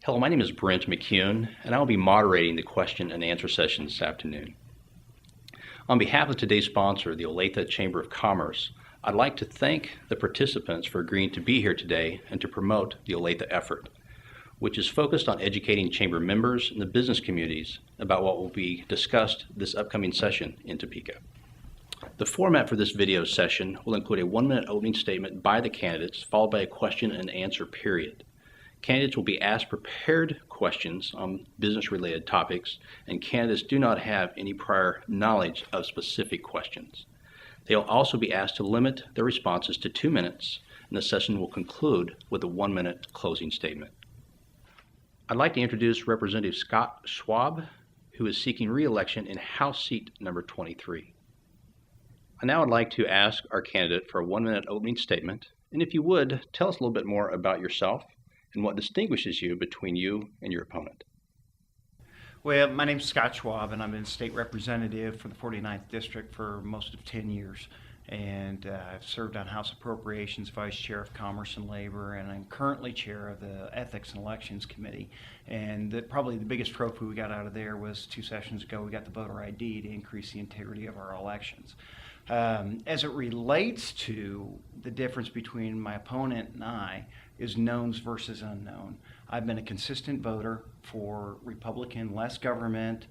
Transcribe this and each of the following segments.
Hello, my name is Brent McCune, and I will be moderating the question and answer session this afternoon. On behalf of today's sponsor, the Olathe Chamber of Commerce, I'd like to thank the participants for agreeing to be here today and to promote the Olathe effort, which is focused on educating Chamber members and the business communities about what will be discussed this upcoming session in Topeka. The format for this video session will include a 1-minute opening statement by the candidates, followed by a question and answer period. Candidates will be asked prepared questions on business-related topics, and candidates do not have any prior knowledge of specific questions. They will also be asked to limit their responses to 2 minutes, and the session will conclude with a 1-minute closing statement. I'd like to introduce Representative Scott Schwab, who is seeking re-election in House Seat number 23. I now would like to ask our candidate for a 1-minute opening statement, and if you would, tell us a little bit more about yourself and what distinguishes you between you and your opponent. Well, my name's Scott Schwab, and I've been state representative for the 49th District for most of 10 years. And I've served on House Appropriations, Vice Chair of Commerce and Labor, and I'm currently Chair of the Ethics and Elections Committee. And probably the biggest trophy we got out of there was 2 sessions ago, we got the voter ID to increase the integrity of our elections. As it relates to the difference between my opponent and I, is knowns versus unknown. I've been a consistent voter for Republican, less government,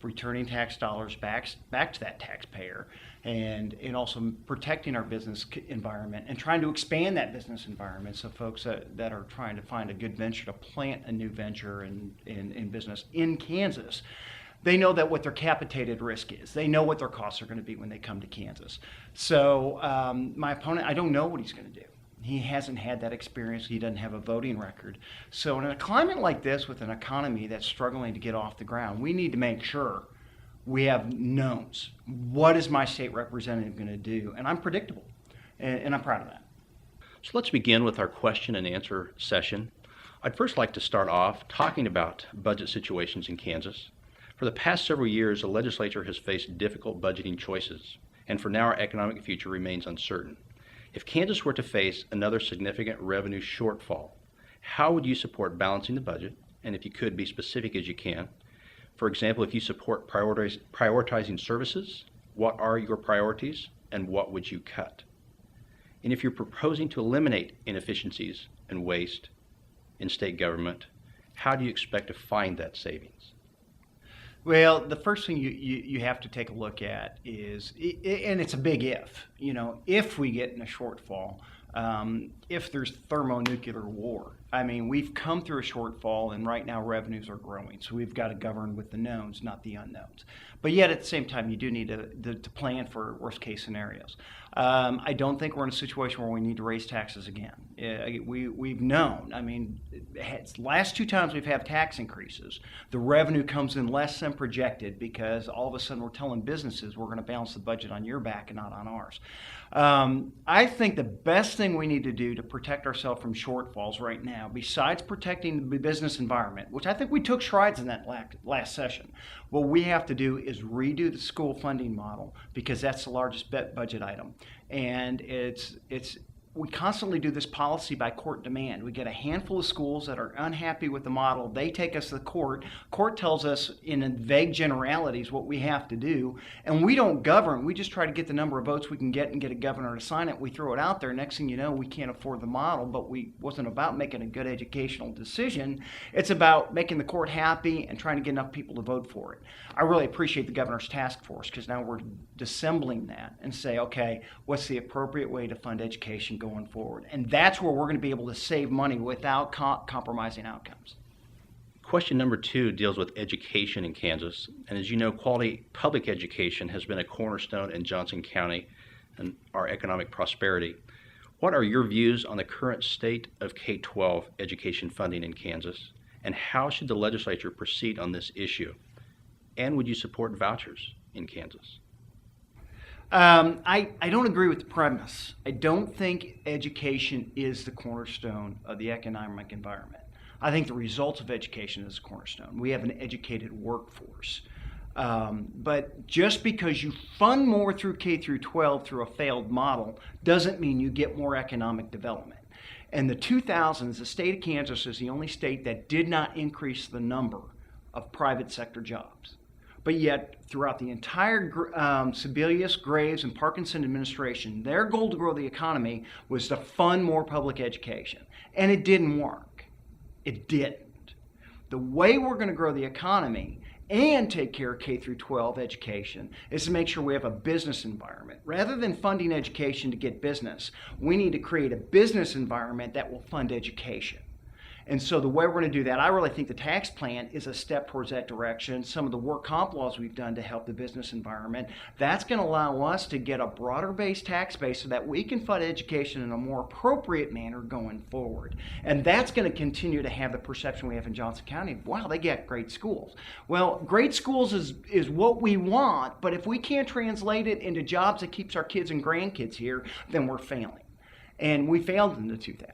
returning tax dollars back to that taxpayer, and also protecting our business environment and trying to expand that business environment so folks that are trying to find a good venture to plant a new venture in business in Kansas, they know that what their capitated risk is. They know what their costs are going to be when they come to Kansas. So my opponent, I don't know what he's going to do. He hasn't had that experience. He doesn't have a voting record. So in a climate like this, with an economy that's struggling to get off the ground, we need to make sure we have knowns. What is my state representative going to do? And I'm predictable, and I'm proud of that. So let's begin with our question and answer session. I'd first like to start off talking about budget situations in Kansas. For the past several years, the legislature has faced difficult budgeting choices, and for now our economic future remains uncertain. If Kansas were to face another significant revenue shortfall, how would you support balancing the budget? And if you could, be specific as you can. For example, if you support prioritizing services, what are your priorities and what would you cut? And if you're proposing to eliminate inefficiencies and waste in state government, how do you expect to find that savings? Well, the first thing you have to take a look at is, and it's a big if we get in a shortfall, if there's thermonuclear war. I mean, we've come through a shortfall, and right now revenues are growing, so we've got to govern with the knowns, not the unknowns. But yet, at the same time, you do need to plan for worst-case scenarios. I don't think we're in a situation where we need to raise taxes again. We've known. I mean, last 2 times we've had tax increases, the revenue comes in less than projected because all of a sudden we're telling businesses we're going to balance the budget on your back and not on ours. I think the best thing we need to do to protect ourselves from shortfalls right now, besides protecting the business environment, which I think we took strides in that last session, what we have to do is redo the school funding model, because that's the largest budget item. And we constantly do this policy by court demand. We get a handful of schools that are unhappy with the model. They take us to the court. Court tells us in vague generalities what we have to do, and we don't govern. We just try to get the number of votes we can get and get a governor to sign it. We throw it out there. Next thing you know, we can't afford the model, but we wasn't about making a good educational decision. It's about making the court happy and trying to get enough people to vote for it. I really appreciate the governor's task force, because now we're dissembling that and say, okay, what's the appropriate way to fund education going forward? And that's where we're going to be able to save money without compromising outcomes. Question number 2 deals with education in Kansas. And as you know, quality public education has been a cornerstone in Johnson County and our economic prosperity. What are your views on the current state of K-12 education funding in Kansas? And how should the legislature proceed on this issue? And would you support vouchers in Kansas? I don't agree with the premise. I don't think education is the cornerstone of the economic environment. I think the results of education is the cornerstone. We have an educated workforce. But just because you fund more through K through 12 through a failed model doesn't mean you get more economic development. In the 2000s, the state of Kansas is the only state that did not increase the number of private sector jobs. But yet, throughout the entire Sebelius, Graves, and Parkinson administration, their goal to grow the economy was to fund more public education. And it didn't work. It didn't. The way we're going to grow the economy and take care of K through 12 education is to make sure we have a business environment. Rather than funding education to get business, we need to create a business environment that will fund education. And so the way we're going to do that, I really think the tax plan is a step towards that direction. Some of the work comp laws we've done to help the business environment, that's going to allow us to get a broader based tax base so that we can fund education in a more appropriate manner going forward. And that's going to continue to have the perception we have in Johnson County, wow, they get great schools. Well, great schools is what we want, but if we can't translate it into jobs that keeps our kids and grandkids here, then we're failing. And we failed in the 2000s,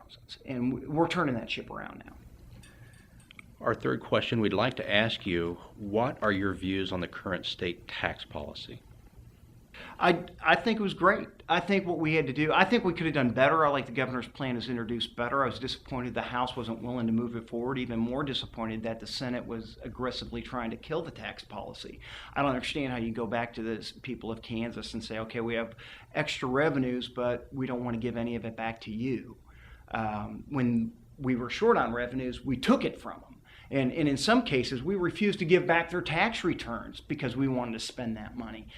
and we're turning that ship around now. Our third question, we'd like to ask you, what are your views on the current state tax policy? I think it was great. I think what we had to do, I think we could have done better. I like the governor's plan is introduced better. I was disappointed the House wasn't willing to move it forward. Even more disappointed that the Senate was aggressively trying to kill the tax policy. I don't understand how you go back to the people of Kansas and say, okay, we have extra revenues, but we don't want to give any of it back to you. When we were short on revenues, we took it from them. And in some cases, we refused to give back their tax returns because we wanted to spend that money.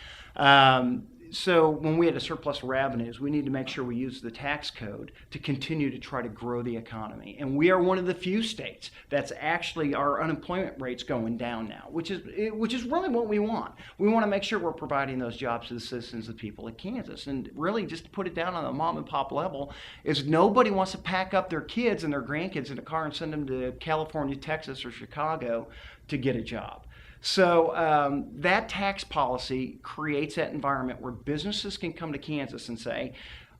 So when we had a surplus of revenues, we need to make sure we use the tax code to continue to try to grow the economy. And we are one of the few states that's actually our unemployment rate's going down now, which is really what we want. We want to make sure we're providing those jobs to the citizens, the people of Kansas. And really just to put it down on the mom and pop level is nobody wants to pack up their kids and their grandkids in a car and send them to California, Texas, or Chicago to get a job. So that tax policy creates that environment where businesses can come to Kansas and say,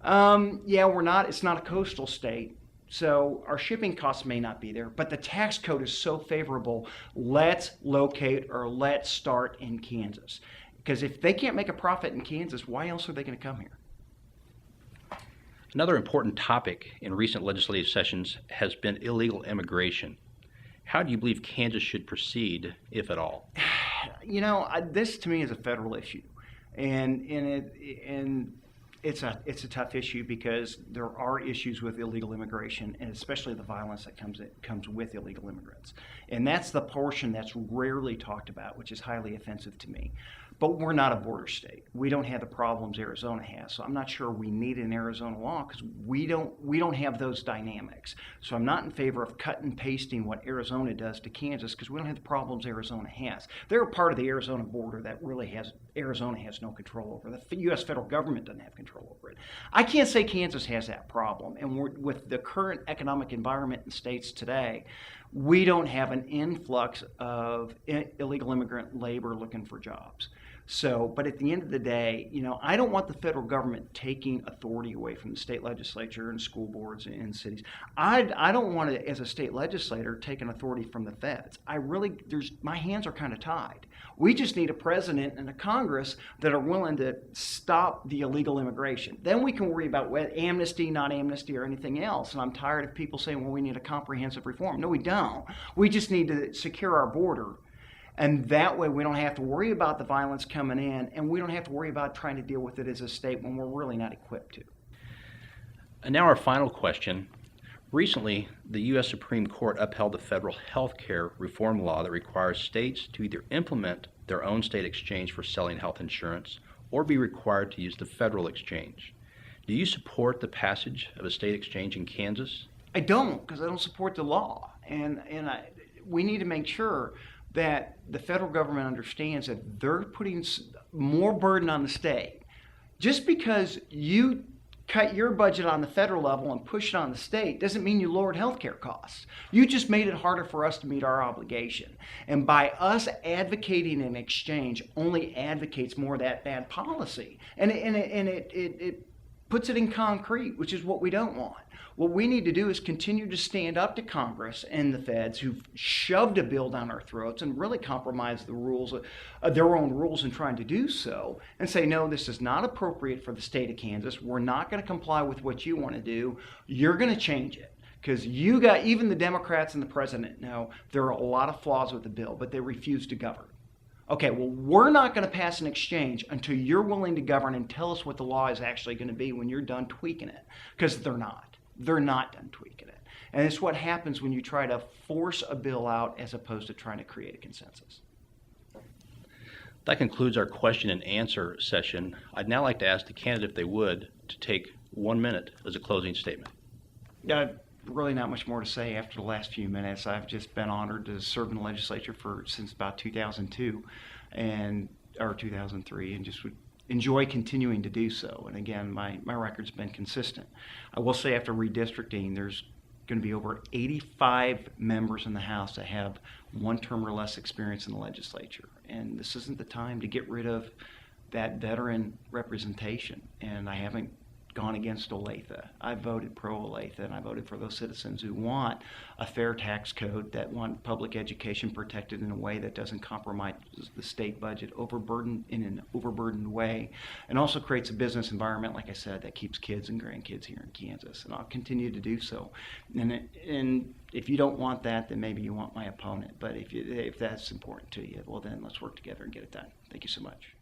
yeah, it's not a coastal state, so our shipping costs may not be there, but the tax code is so favorable, let's locate or let's start in Kansas. Because if they can't make a profit in Kansas, why else are they going to come here? Another important topic in recent legislative sessions has been illegal immigration. How do you believe Kansas should proceed, if at all? You know, this to me is a federal issue, and it's a tough issue because there are issues with illegal immigration, and especially the violence that comes with illegal immigrants. And that's the portion that's rarely talked about, which is highly offensive to me. But we're not a border state. We don't have the problems Arizona has. So I'm not sure we need an Arizona law because we don't have those dynamics. So I'm not in favor of cut and pasting what Arizona does to Kansas because we don't have the problems Arizona has. They're a part of the Arizona border that really Arizona has no control over. The U.S. federal government doesn't have control over it. I can't say Kansas has that problem. And with the current economic environment in states today, we don't have an influx of illegal immigrant labor looking for jobs. So, but at the end of the day, you know, I don't want the federal government taking authority away from the state legislature and school boards and cities. I don't want to, as a state legislator, take an authority from the feds. My hands are kind of tied. We just need a president and a Congress that are willing to stop the illegal immigration. Then we can worry about amnesty, not amnesty, or anything else. And I'm tired of people saying, well, we need a comprehensive reform. No, we don't. We just need to secure our border. And that way we don't have to worry about the violence coming in, and we don't have to worry about trying to deal with it as a state when we're really not equipped to. And now our final question. Recently, the U.S. Supreme Court upheld the federal health care reform law that requires states to either implement their own state exchange for selling health insurance or be required to use the federal exchange. Do you support the passage of a state exchange in Kansas? I don't, because I don't support the law. And we need to make sure that the federal government understands that they're putting more burden on the state. Just because you cut your budget on the federal level and push it on the state doesn't mean you lowered healthcare costs. You just made it harder for us to meet our obligation. And by us advocating an exchange only advocates more of that bad policy. And it puts it in concrete, which is what we don't want. What we need to do is continue to stand up to Congress and the feds who've shoved a bill down our throats and really compromised the rules, their own rules in trying to do so, and say, no, this is not appropriate for the state of Kansas. We're not going to comply with what you want to do. You're going to change it. Because even the Democrats and the president know there are a lot of flaws with the bill, but they refuse to govern. Okay, well, we're not going to pass an exchange until you're willing to govern and tell us what the law is actually going to be when you're done tweaking it. Because they're not. They're not done tweaking it. And it's what happens when you try to force a bill out as opposed to trying to create a consensus. That concludes our question and answer session. I'd now like to ask the candidate, if they would, to take 1 minute as a closing statement. Really not much more to say after the last few minutes. I've just been honored to serve in the legislature since about 2002 or 2003, and just would enjoy continuing to do so. And again, my record's been consistent. I will say after redistricting, there's going to be over 85 members in the House that have 1 term or less experience in the legislature. And this isn't the time to get rid of that veteran representation. And I haven't gone against Olathe. I voted pro-Olathe, and I voted for those citizens who want a fair tax code, that want public education protected in a way that doesn't compromise the state budget in an overburdened way, and also creates a business environment, like I said, that keeps kids and grandkids here in Kansas. And I'll continue to do so. And if you don't want that, then maybe you want my opponent. But if that's important to you, well, then let's work together and get it done. Thank you so much.